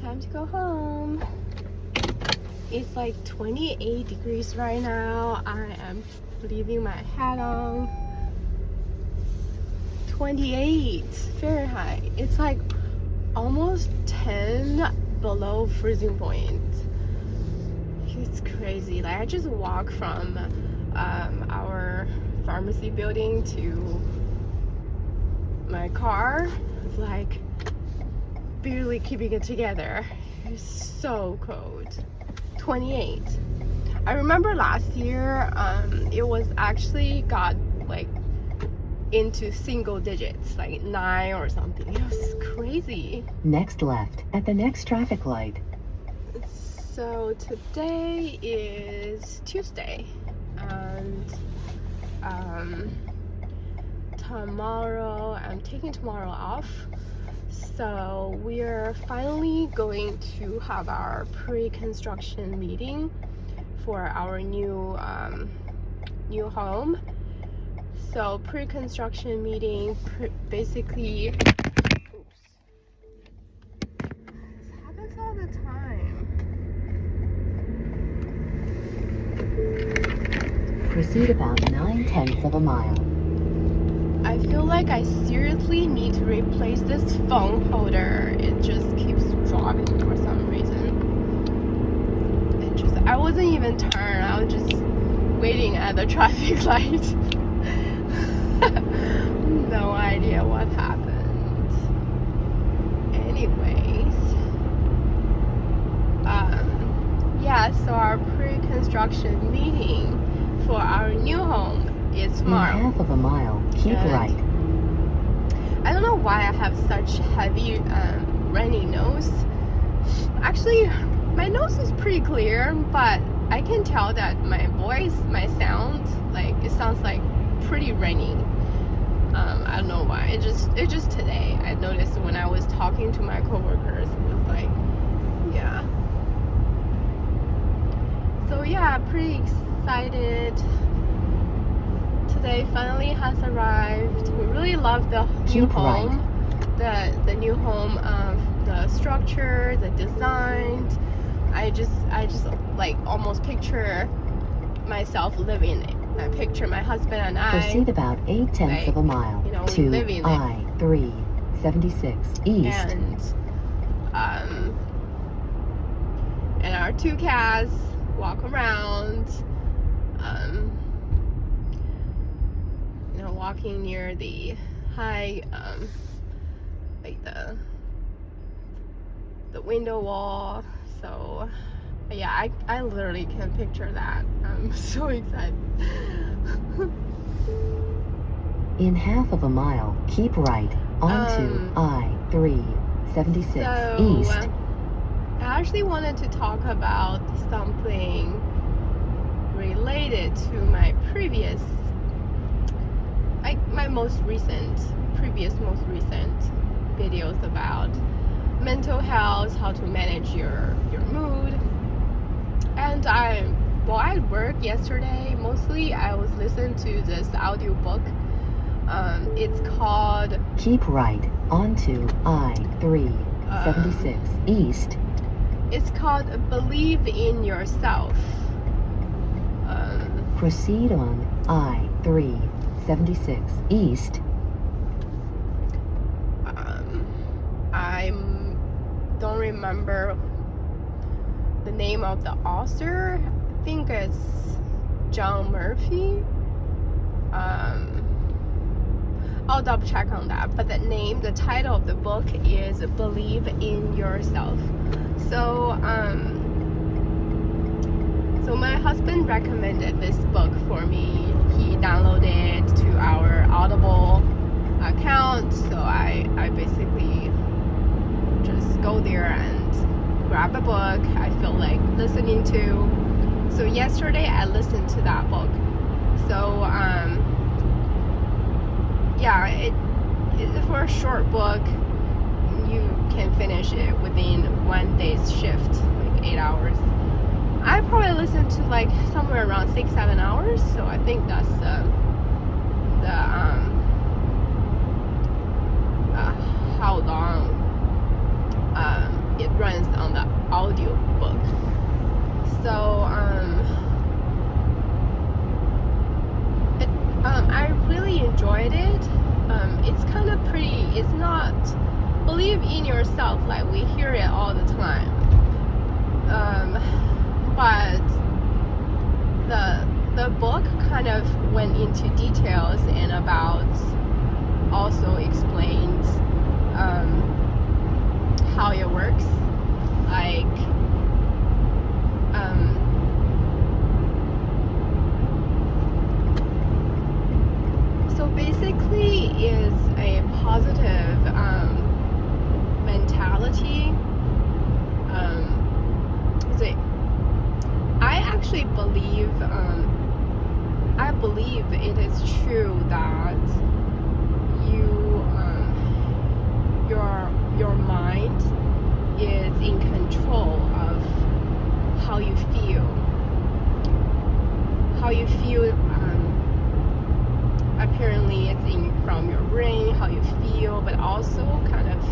time to go home. It's like 28 degrees right now. I am leaving my hat on. 28 Fahrenheit. It's like almost 10 below freezing point. It's crazy. Like I just walked from our pharmacy building to my car. It's like barely keeping it together. It's so cold. 28. I remember last year it was actually got like into single digits, like 9 or something. It was crazy. Next left at the next traffic light. So today is Tuesday, and tomorrow I'm taking tomorrow off. So we're finally going to have our pre-construction meeting for our new home. So pre-construction meeting basically. Oops. This happens all the time. Proceed about 9/10 of a mile. I feel like I seriously need to replace this phone holder. It just keeps dropping for some reason. I wasn't even turned. I was just waiting at the traffic light. No idea what happened. Anyways, yeah. So our pre-construction meeting for our new home is tomorrow. In half of a mile, keep right. I don't know why I have such heavy runny nose. Actually, my nose is pretty clear, but I can tell that my voice, my sound, like it sounds like pretty runny. I don't know why. It just today I noticed when I was talking to my coworkers, it was like, yeah. So yeah, pretty excited. Today finally has arrived. We really love the new home. The new home, the structure, the design. I just like almost picture myself living it. I picture my husband and I. Proceed about 8/10 of a mile to I-376 east. And our 2 cats walk around. Walking near the high, like the window wall. So yeah, I literally can picture that. I'm so excited. In half of a mile, keep right onto I-376 east. I actually wanted to talk about something related to my previous, like my most recent videos about mental health, how to manage your mood. And while I worked yesterday, mostly I was listening to this audiobook. It's called Keep Right onto I-376 east. It's called Believe in Yourself. Proceed on I-376 east. I don't remember the name of the author. I think it's John Murphy. I'll double check on that. But the title of the book is Believe in Yourself. So my husband recommended this book for me. He downloaded it to our Audible account. So I basically just go there and grab a book I feel like listening to. So yesterday I listened to that book. So yeah, it for a short book you can finish it within 1 day's shift, like 8 hours. I probably listened to like somewhere around 6-7 hours, so I think that's how long it runs on the audio book. So I really enjoyed it. It's kind of pretty. It's not believe in yourself like we hear it all the time. But the book kind of went into details and about also explains how it works, like so basically is a positive mentality. So I actually believe I believe it is true that your mind is in control of how you feel. Apparently it's from your brain, how you feel, but also kind of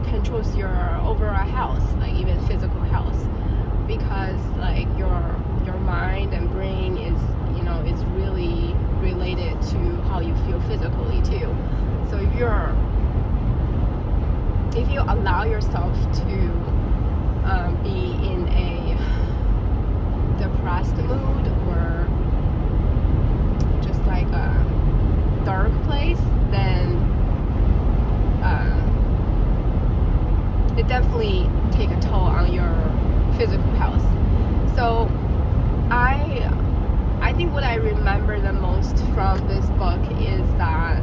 controls your overall health, like even physical health, because like your mind and brain is is really related to how you feel physically too. So if you allow yourself to be in a depressed mood or just like a dark place, then it definitely take a toll on your physical health. So I think what I remember the most from this book is that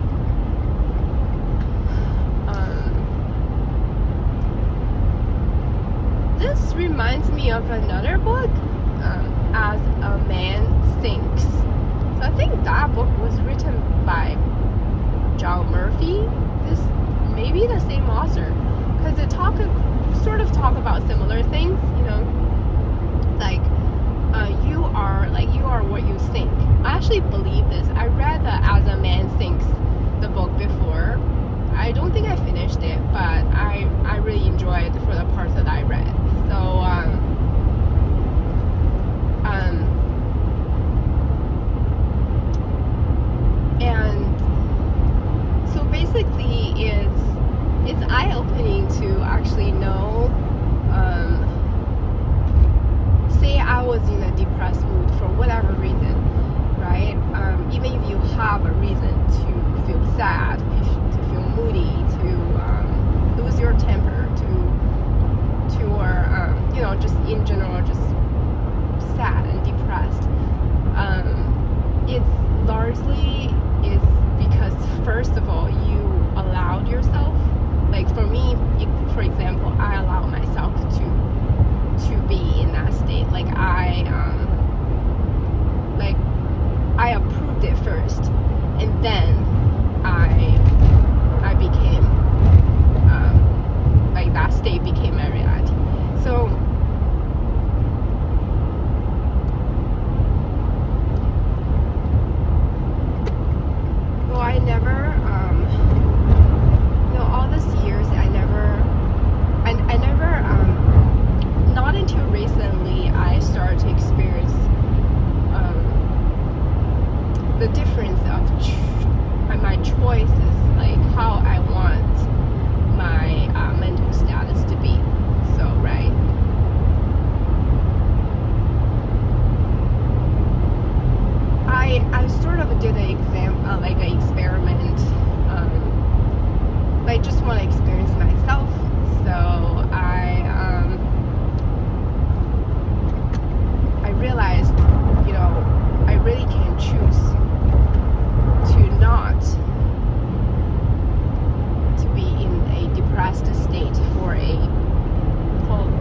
this reminds me of another book, As a Man Thinks. So I think that book was written by John Murphy. This may be the same author, because it sort of talk about similar things, like you are what you think. I actually believe this. I read the As a Man Thinks, the book before. I don't think I finished it, but I really enjoyed for the parts that I read. So and so basically it's eye-opening to actually know, say I was in a depressed mood for whatever reason, right? Even if you have a reason to feel sad, to feel moody, to lose your temper, or just in general, just sad and depressed. It's largely is because first of all you allowed yourself, like for me, for example, I allowed myself to be in that state. Like I approved it first, and then I became like that state became my reality. So I never all these years I never not until recently I started to experience the difference of my choices, like how I want my mental status to be. So right, I sort of did an experiment. I just want to experience myself. So I realized, I really can choose to not to be in a depressed state for a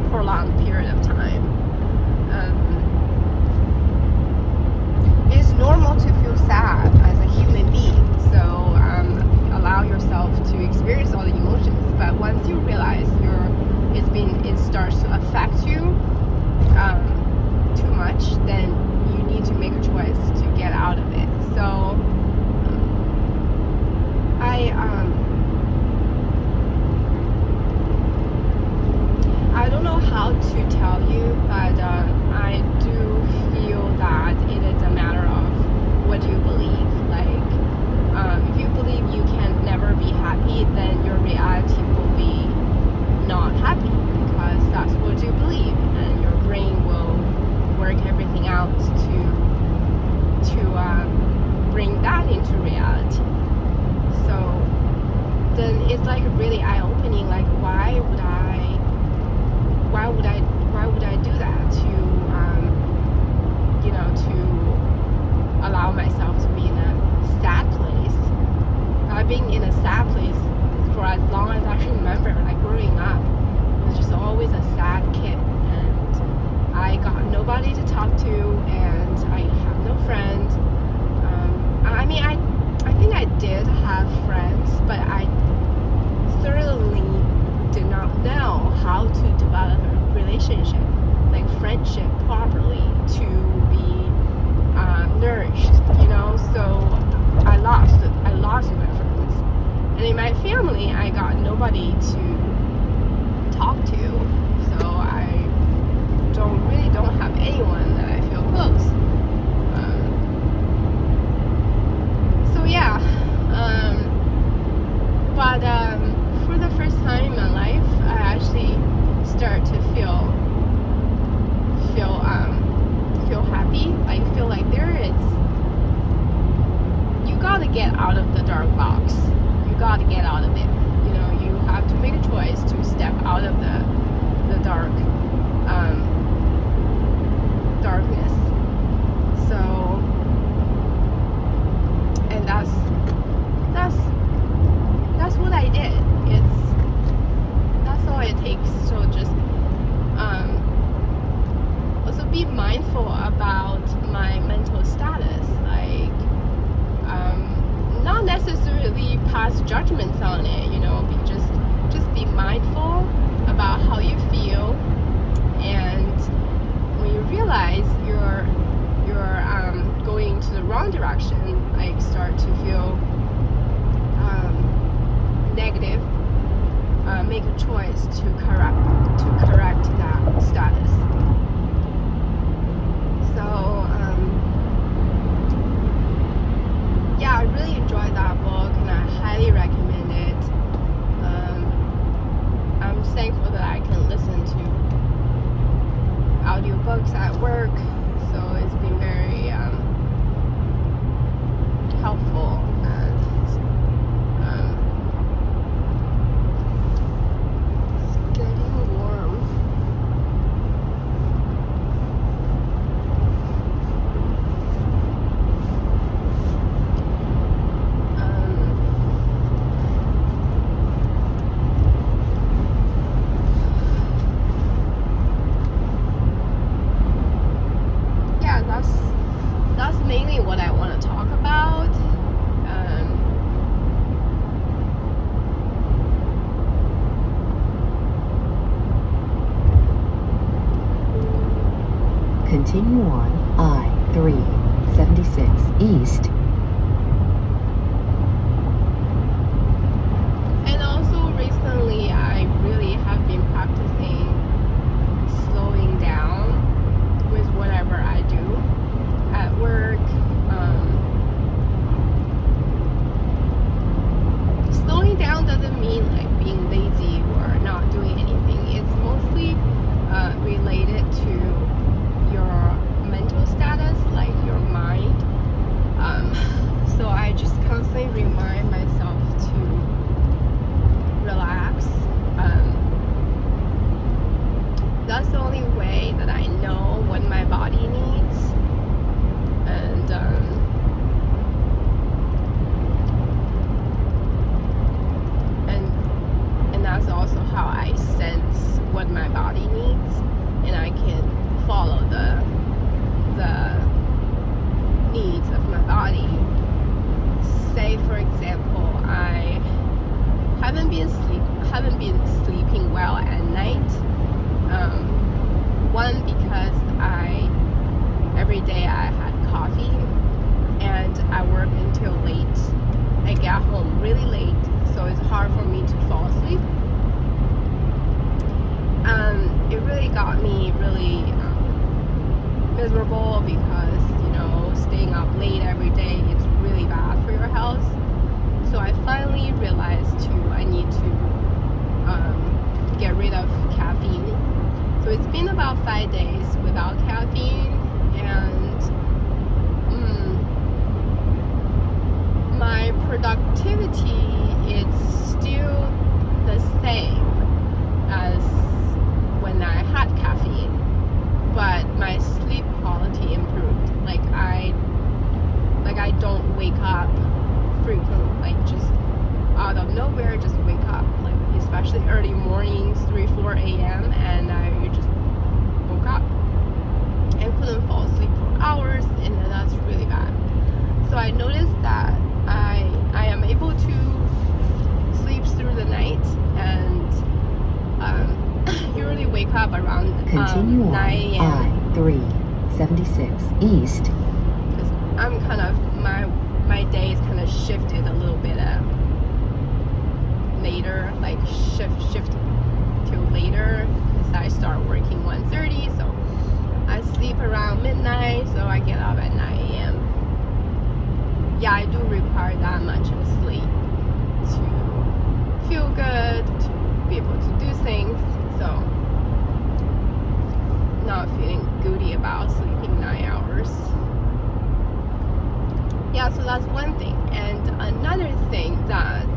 prolonged period of time. It's normal to feel sad as a human being, so allow yourself to experience all the emotions. But once you realize it starts to affect you too much, then you need to make a choice to get out of it. So then it's like really eye-opening. Like, why would I do that to to allow myself to be in a sad place? I've been in a sad place for as long as I remember. Like, growing up, I was just always a sad kid, and I got nobody to talk to, and I have no friend. I mean, I think I did have friends, but I certainly did not know how to develop a relationship, like friendship, properly to be nourished, so I lost my friends. And in my family, I got nobody to talk to, so I don't have anyone that I feel close. So yeah, but for the first time in my life, I actually start to feel happy. I feel like you gotta get out of the dark box. You gotta get out of it. You have to make a choice to step out of the darkness. So, and that's what I did. That's all it takes. So just also be mindful about my mental status, like not necessarily pass judgments on it, just be mindful about how you feel, and when you realize you're going to the wrong direction, like start to feel negative, make a choice to correct that status. So yeah, I really enjoyed that book, and I highly recommend it. I'm thankful that I can listen to audiobooks at work, so it's been very helpful. And it's getting warm. That's mainly what I want to talk about. Continue on I-376 East. And also recently, I really have been practicing slowing down with whatever I do at work. Slowing down doesn't mean like being lazy or not doing anything. It's mostly related to your mental status, like your mind. So I just constantly remind myself to relax. That's the only way that I know what my body needs, and that's also how I sense what my body needs, and I can follow the needs of my body. Say, for example, I haven't been sleeping well at night. One, because every day I had coffee, and I work until late. I get home really late, so it's hard for me to fall asleep. It really got me really miserable, because staying up late every day is really bad for your health. So I finally realized I need to get rid of caffeine. So it's been about 5 days without caffeine, and my productivity is still early mornings, 3-4 a.m., and I just woke up and couldn't fall asleep for hours, and that's really bad. So I noticed that I am able to sleep through the night, and usually wake up around Continue 9 a.m. I-376 East. Because I'm kind of, my day is kind of shifted a little bit later, like shift to later, because I start working 1:30, so I sleep around midnight, so I get up at 9 a.m. Yeah, I do require that much of sleep to feel good, to be able to do things, so not feeling guilty about sleeping 9 hours. Yeah, so that's one thing. And another thing, that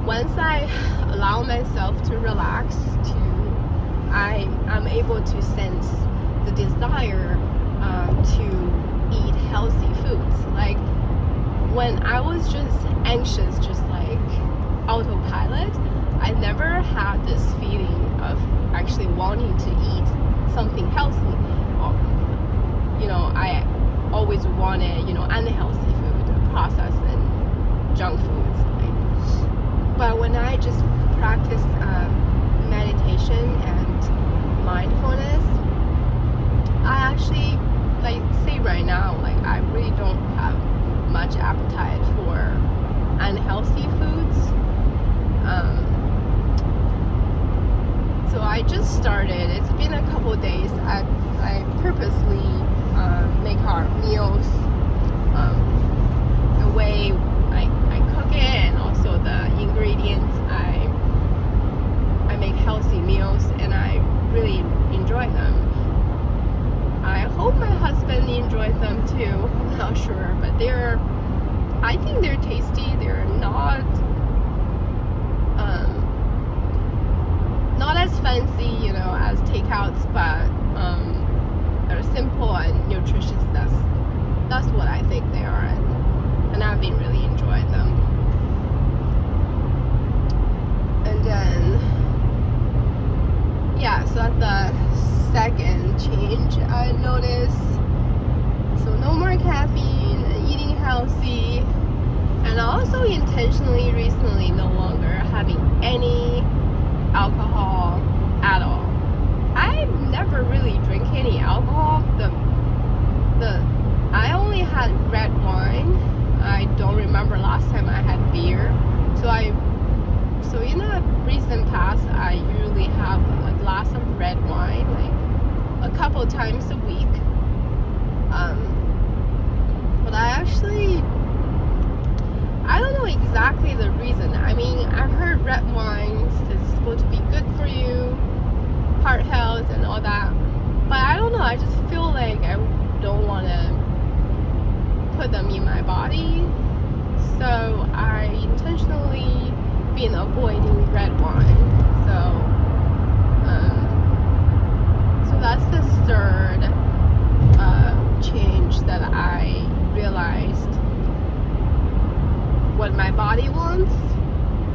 once I allow myself to relax, I'm able to sense the desire to eat healthy foods. Like when I was just anxious, just like autopilot, I never had this feeling of actually wanting to eat something healthy. I always wanted, unhealthy food, processed and junk foods. But when I just practice meditation and mindfulness, I actually, say right now, I really don't have much appetite for unhealthy foods. So I just started, it's been a couple days, I purposely make our meals, the way I cook it, and also the ingredients, I make healthy meals, and I really enjoy them. I hope my husband enjoys them too. I'm not sure, but I think they're tasty. They're not as fancy, as takeouts, but they're simple and nutritious. That's what I think they are, and I've been really enjoying them. And then, yeah, so that's the second change I noticed. So no more caffeine, eating healthy, and also intentionally recently no longer having any alcohol at all. I never really drink any alcohol. I only had red wine. I don't remember last time I had beer. So in the recent past, I usually have a glass of red wine, a couple times a week. But I don't know exactly the reason. I mean, I've heard red wines is supposed to be good for you, heart health and all that. But I don't know, I just feel like I don't want to put them in my body. So I intentionally been avoiding red wine. So that's the third change that I realized what my body wants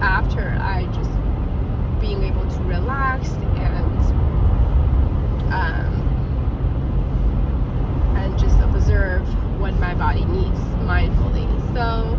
after I just being able to relax and just observe what my body needs mindfully. So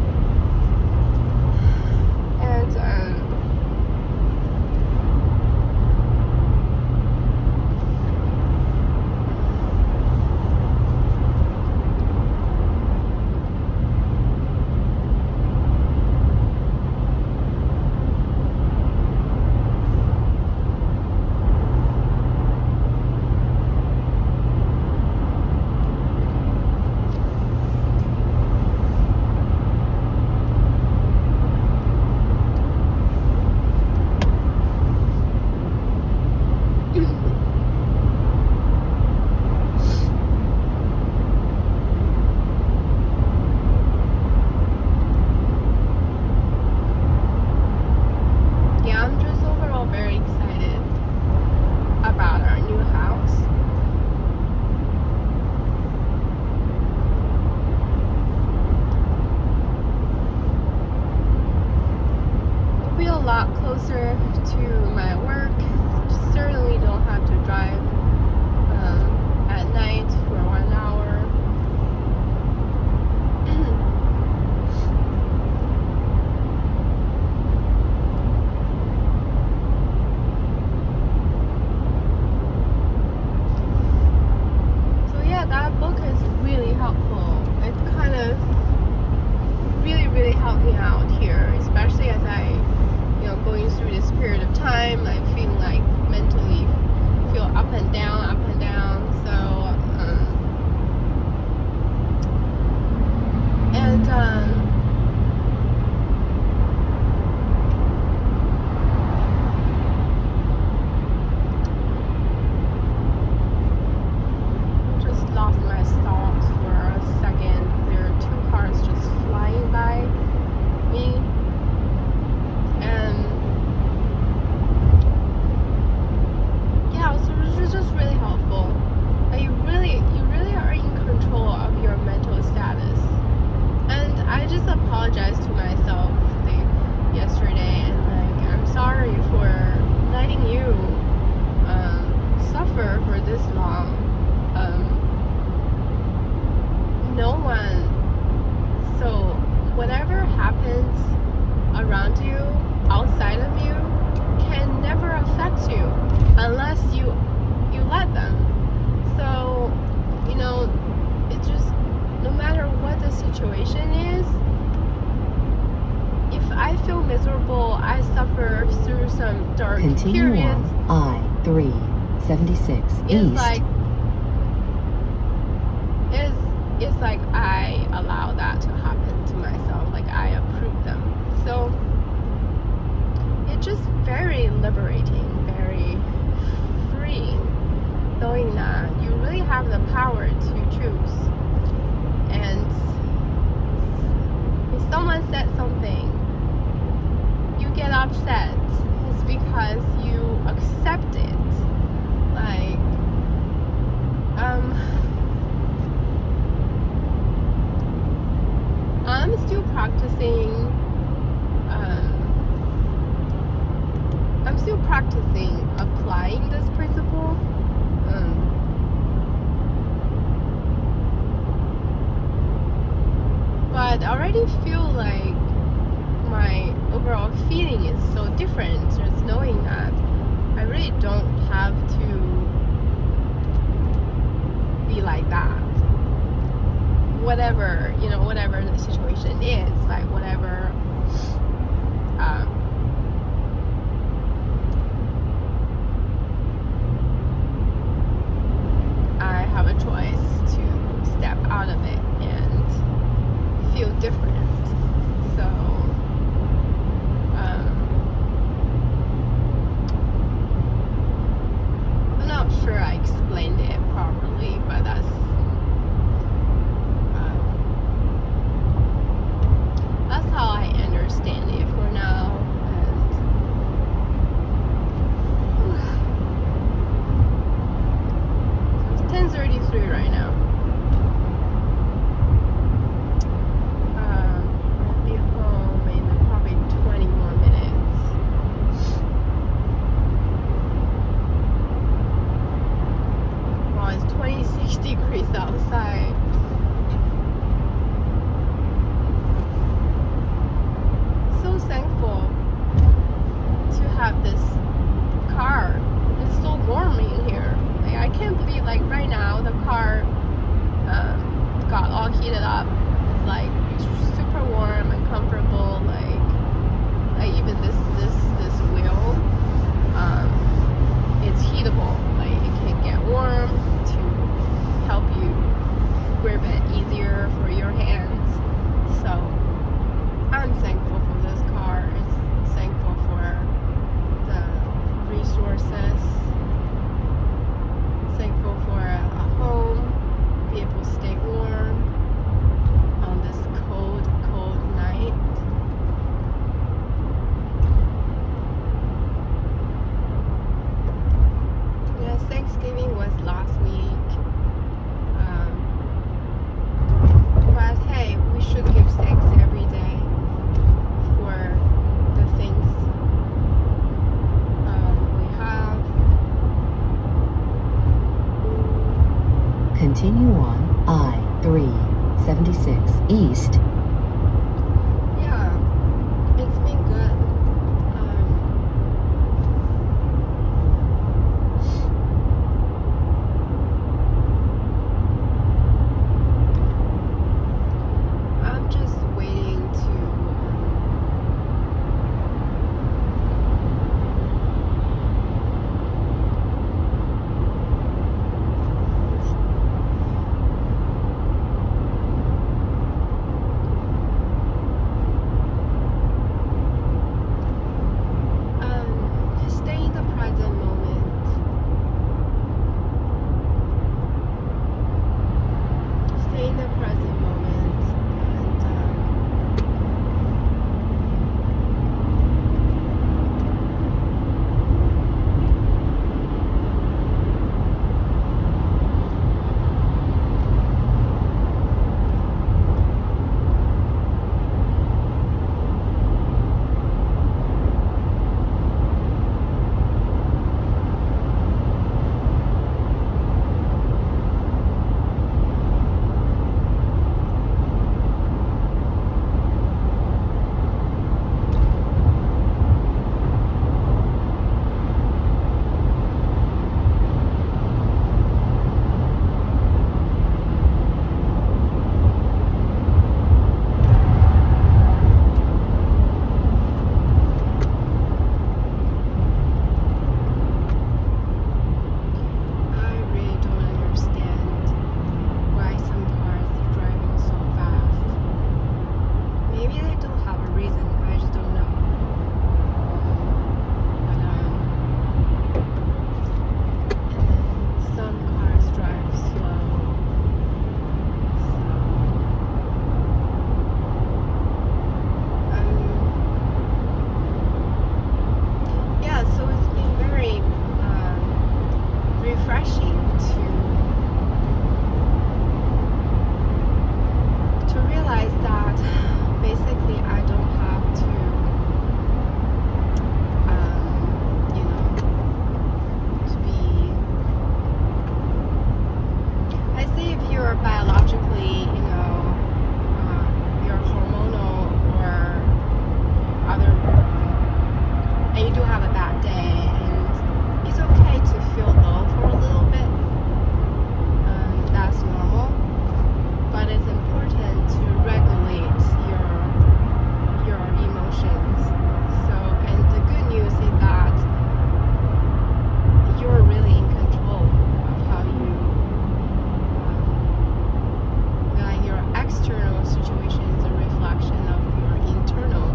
lot closer to my work. Certainly don't have to drive at night for 1 hour. So yeah, that book is really helpful. It kind of really helped me out here, especially as I, going through this period of time. I feel like mentally feel up and down. So, just lost my thoughts for a second. There are two cars just flying by me, and yeah, so it was just really helpful. Like you really are in control of your mental status. And I just apologized to myself yesterday, and like I'm sorry for letting you suffer for this long. No one. So whatever happens around you, outside of you, can never affect you unless you let them. So, it just, no matter what the situation is, if I feel miserable, I suffer through some dark Continue periods. on I-376 East. It's like I allow that to happen to myself, like I approve them. So it's just very liberating, very freeing, knowing that you really have the power to choose. And if someone said something, you get upset, it's because you accept it. Like, I'm still practicing applying this principle. But I already feel like my overall feeling is so different, just knowing that I really don't have to be like that. Whatever the situation is, like whatever I have a choice to step out of it and feel different. So I'm not sure I explained it properly, but that's how I understand it for now. And so it's 10:33 right now. I'll be home in probably 20 more minutes. Well, it's 26 degrees outside. So thankful to have this car. It's so warm in here. Like, I can't believe, like right now the car got all heated up. It's like super warm and comfortable. Like even this wheel, it's heatable. Like it can get warm to help you grip it easier for your hands. So I'm thankful for this car. It's thankful for the resources. Thankful for a home, be able to stay warm on this cold night. continue on I-376 East. Yeah, it's been good. I'm just waiting to stay in the present moment. Stay in the present moment and I really don't understand why some cars are driving so fast. Maybe they don't have a reason. I just don't know. And then some cars drive slow. Yeah, so it's been very refreshing to realize that basically I don't have to to be, I say if you're biologically you're hormonal or other and you do have a bad day, and it's okay to feel low for a little bit. That's normal, but it's important to regulate your emotions. So, and the good news is that you're really in control of how you your external situation is a reflection of your internal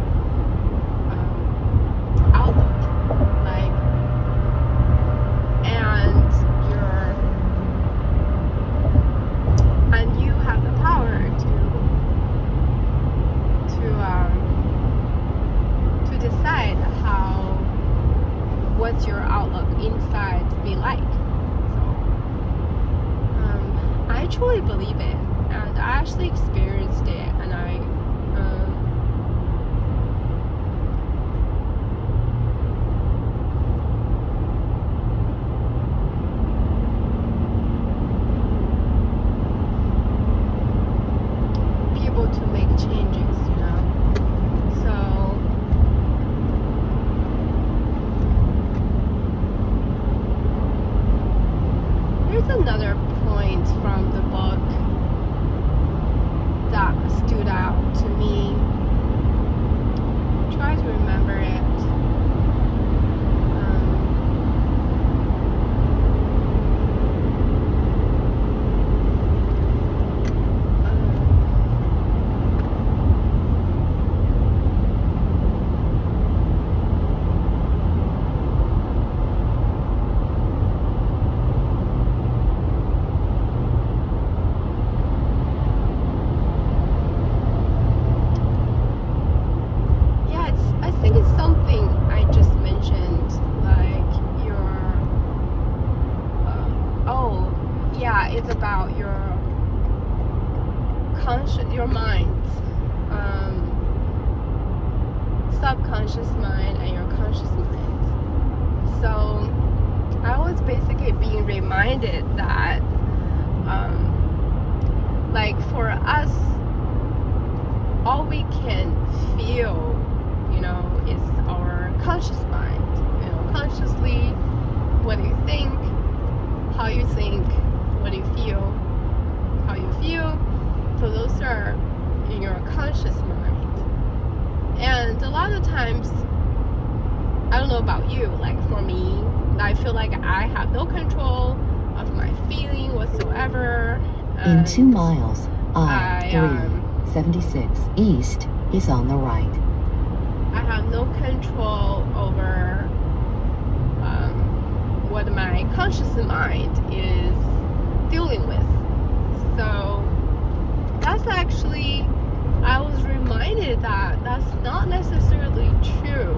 outlook, like, and you have the power to decide what's your outlook inside be like. So I truly believe it, and I actually experienced it, and people to make changes, so there's another point from the book that stood out to me. Try to remember it. It's about your mind, subconscious mind and your conscious mind. So I was basically being reminded that can feel, is our conscious mind. Consciously, what do you think, how you think, what do you feel, how you feel. So those are in your conscious mind. And a lot of times, I don't know about you, like for me, I feel like I have no control of my feeling whatsoever. In 2 miles, I-376 east is on the right. I have no control over what my conscious mind is dealing with. So that's actually, I was reminded that that's not necessarily true.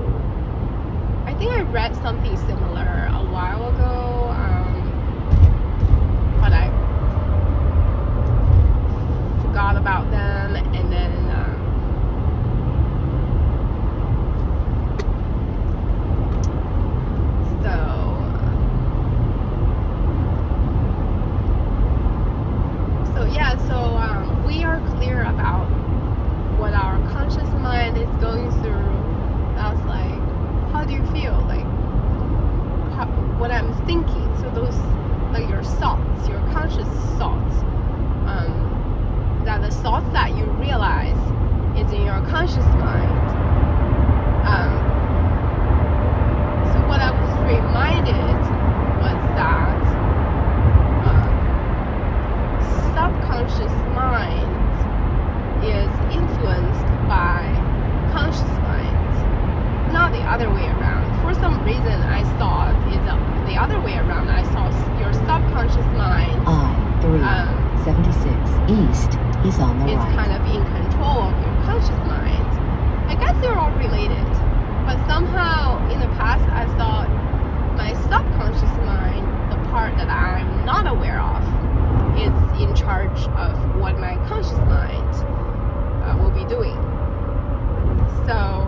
I think I read something similar a while ago, but I forgot about them, and then we are clear about what our conscious mind is going through. That's like, how do you feel? Like, what I'm thinking. So those, like your thoughts, your conscious thoughts, that the thoughts that you realize is in your conscious mind. So what I was reminded was that subconscious mind is influenced by conscious mind, not the other way around. For some reason, I thought it's the other way around. I thought your subconscious mind, I-376 east is on the right. It's kind of in control of your conscious mind. I guess they're all related, but somehow in the past I thought my subconscious mind, the part that I'm not aware of, is in charge of what my conscious mind will be doing. So,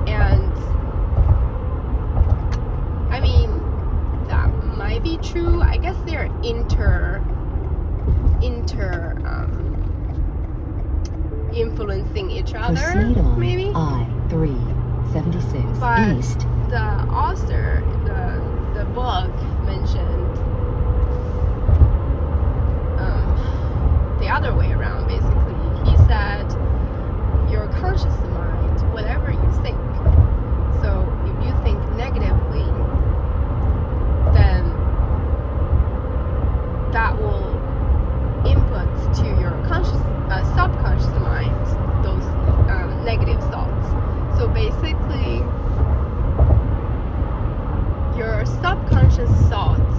and I mean, that might be true. I guess they're influencing each other. Proceed on maybe. I-376 but east. The author, the book mentioned the other way around. Basically, he said your conscious mind, whatever you think. So if you think negatively, then that will input to your subconscious mind those negative thoughts. So basically, your subconscious thoughts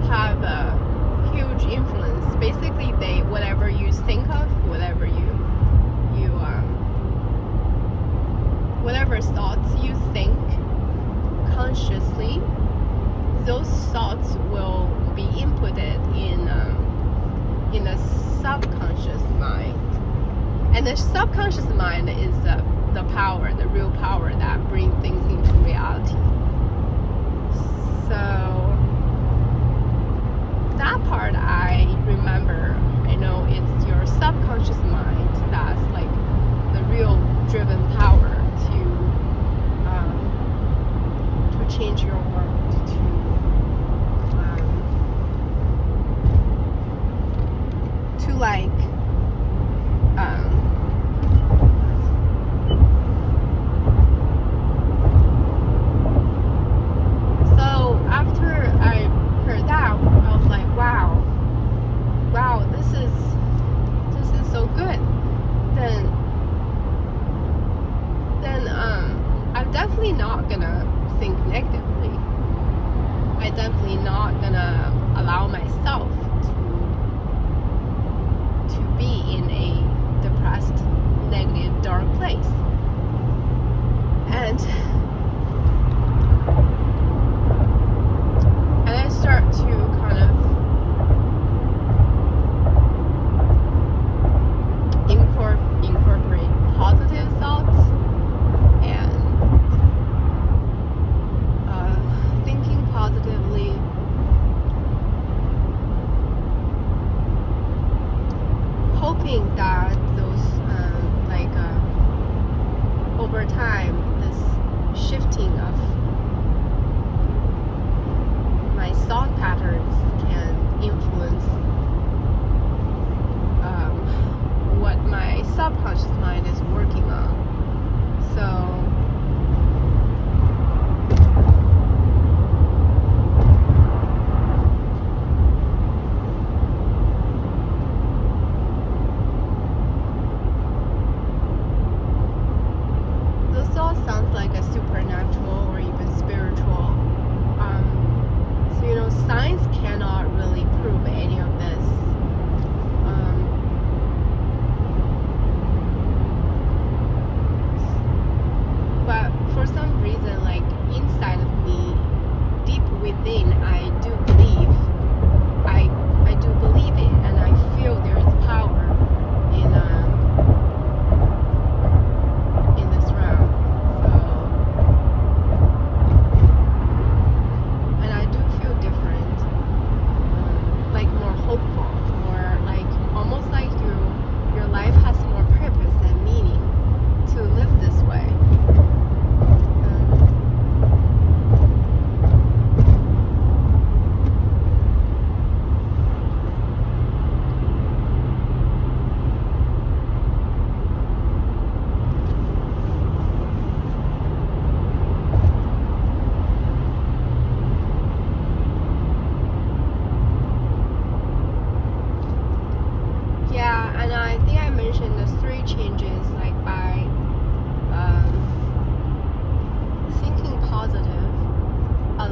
have a huge influence. Basically, whatever you think of, whatever thoughts you think consciously, those thoughts will be inputted in the subconscious mind. And the subconscious mind is the power, the real power that brings things into reality. So that part I remember. I know it's your subconscious mind that's like the real driven power to change your world, to like so after I heard that, I was like, wow, this is so good. Then I'm definitely not gonna think negatively. I'm definitely not gonna allow myself to be in a depressed, negative, dark place. And I start to kind of incorporate positive thoughts and thinking positively, hoping that those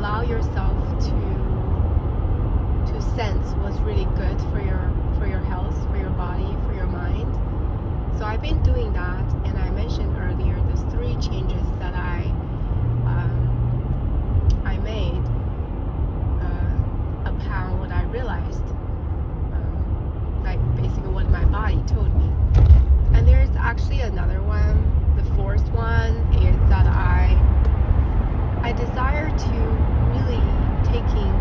allow yourself to sense what's really good for your health, for your body, for your mind. So I've been doing that, and I mentioned earlier there's 3 changes that I made upon what I realized, like basically what my body told me. And there's actually another one. The 4th one is that I desire to really taking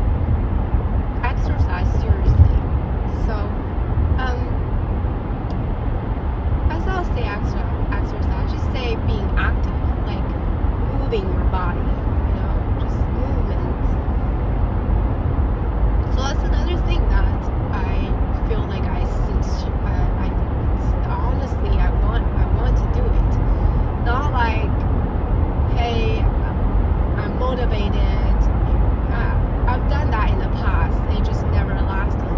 exercise seriously. So as I'll say exercise, just say being active, like moving your body, just movement. So that's another thing that I feel like honestly I want to do it. Not like, hey, I'm motivated. I've done that in the past. It just never lasted long.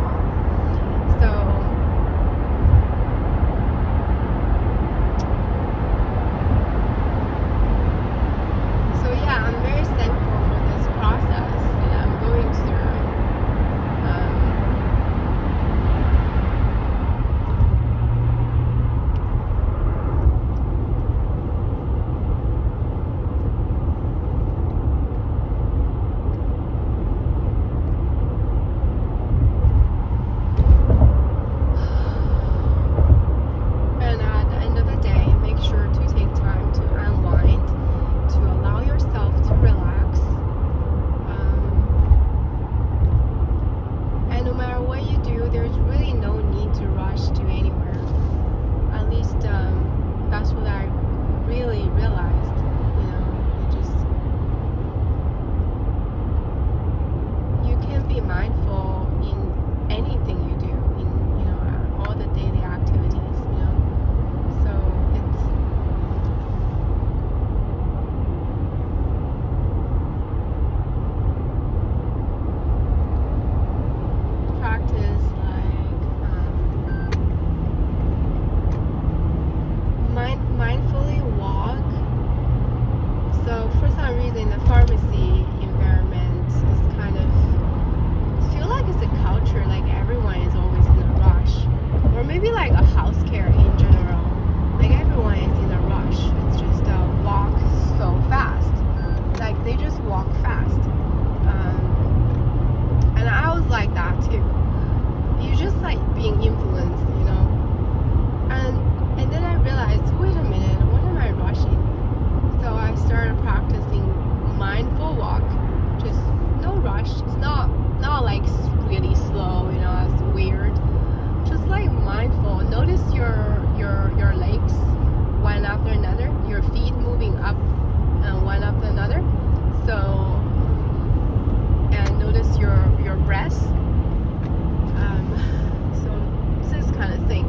So yeah, I'm very thankful for this process that I'm going through. And at the end of the day, make sure to take time to unwind, to allow yourself to relax. And no matter what you do, there's really no need to rush to anywhere. At least that's what I really realized. You can be mindful in anything you do, in all the daily activities. So it's practice like mindfully walk. So for some reason, the pharmacy environment is kind of feel like it's a culture, like everyone is always in a rush, or maybe like a healthcare in general, like everyone is in a rush. It's just walk so fast, like they just walk fast. And I was like that too. You're just like being influenced, and then I realized, wait a minute, what am I rushing? So I started practicing mindful walk, just no rush. It's not like really slow, it's weird. Just like mindful. Notice your legs one after another, your feet moving up and one after another. So and notice your breath. So this kind of things.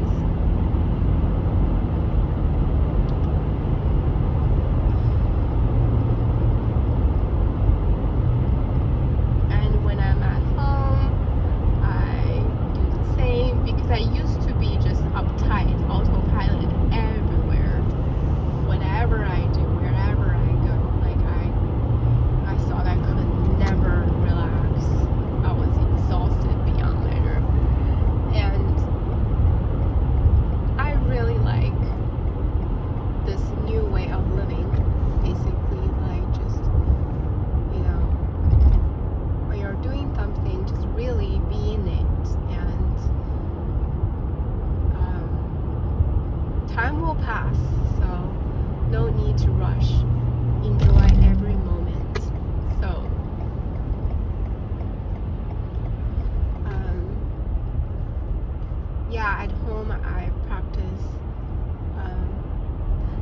I used to be just uptight, autopilot everywhere. Whatever I do, wherever I go, like I thought I could never relax. I was exhausted beyond measure. And I really like this new way of living. Basically, like just, when you're doing something, just really be in it. Time will pass, so no need to rush. Enjoy every moment. So, yeah, at home I practice.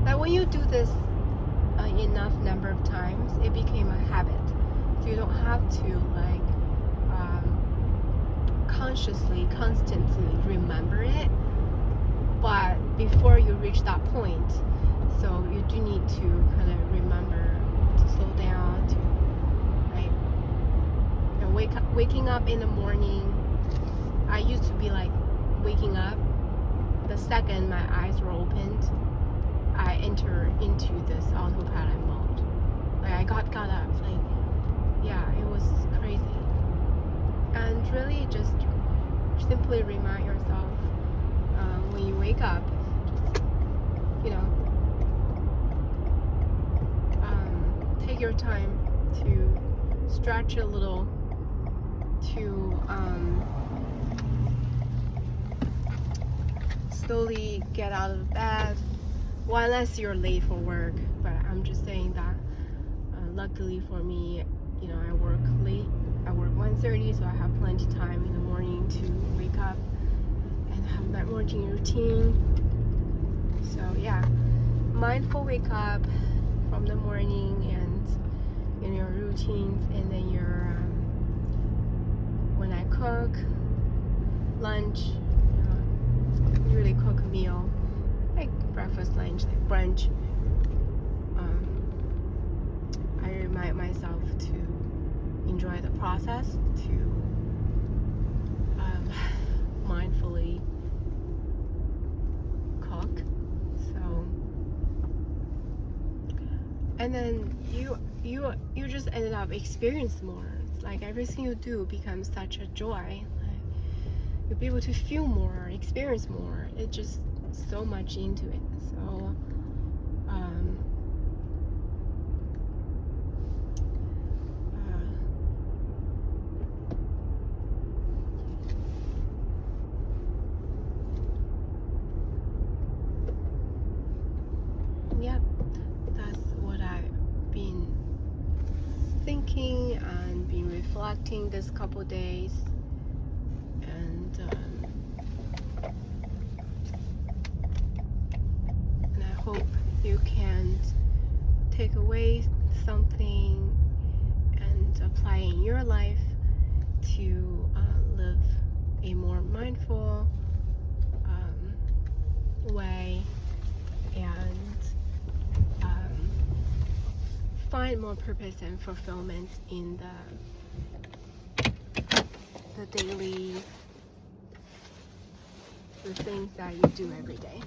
That when you do this enough number of times, it became a habit. So you don't have to consciously, constantly remember it. But before you reach that point, so you do need to kind of remember to slow down, right? And waking up in the morning. I used to be like waking up the second my eyes were opened, I enter into this autopilot mode. Like I got up, like yeah, it And really just simply remind yourself when you wake up, just, you know, take your time to stretch a little, to slowly get out of bed. Well, unless you're late for work, but I'm just saying that luckily for me, you know, I work late. I work 1:30, so I have plenty of time in the morning to wake up and have that morning routine. So yeah, mindful wake up from the morning and in your routines, and then your when I cook lunch, you know, usually cook a meal like breakfast, lunch, like brunch. I remind myself to enjoy the process, to mindfully cook. So, and then you just ended up experience more. It's like everything you do becomes such a joy. Like you'll be able to feel more, experience more. It's just so much into it. So yep, that's what I've been thinking and been reflecting this couple days, and I hope you can take away something and apply in your life to live a more mindful way, and find more purpose and fulfillment in the daily, the things that you do every day.